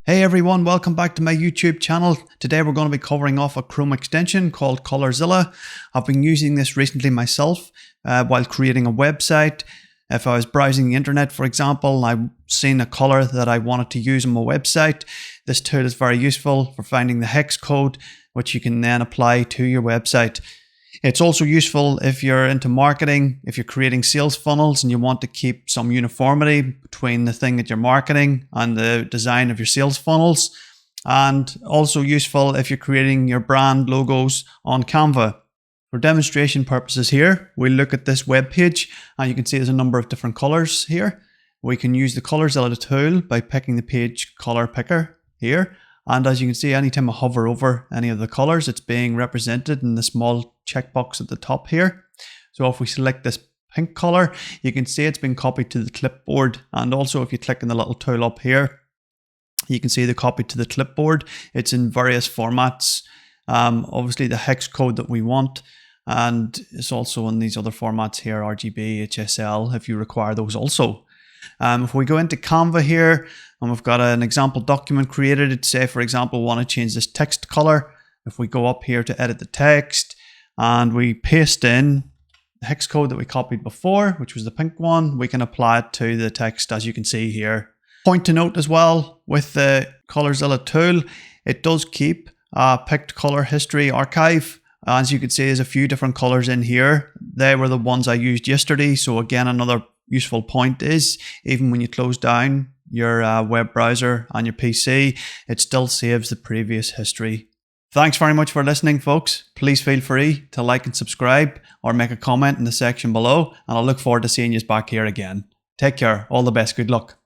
Hey everyone, welcome back to my YouTube channel. Today we're going to be covering off a Chrome extension called ColorZilla. I've been using this recently myself while creating a website. If I was browsing the internet, for example, and I've seen a color that I wanted to use on my website, this tool is very useful for finding the hex code, which you can then apply to your website. It's also useful if you're into marketing, if you're creating sales funnels and you want to keep some uniformity between the thing that you're marketing and the design of your sales funnels. And also useful if you're creating your brand logos on Canva. For demonstration purposes here, we'll look at this web page and you can see there's a number of different colors here. We can use the ColorZilla tool by picking the page color picker here. And as you can see, anytime I hover over any of the colors, it's being represented in the small checkbox at the top here. So if we select this pink color, you can see it's been copied to the clipboard. And also if you click on the little tool up here, you can see the copy to the clipboard. It's in various formats. Obviously the hex code that we want. And it's also in these other formats here, RGB, HSL, if you require those also. If we go into Canva here and we've got an example document created, it's say for example, we want to change this text color. If we go up here to edit the text and we paste in the hex code that we copied before, which was the pink one, we can apply it to the text as you can see here. Point to note as well with the ColorZilla tool, it does keep a picked color history archive. As you can see, there's a few different colors in here. They were the ones I used yesterday. So again, another useful point is even when you close down your web browser on your PC, it still saves the previous history. Thanks very much for listening, folks. Please feel free to like and subscribe or make a comment in the section below, and I look forward to seeing you back here again. Take care. All the best. Good luck.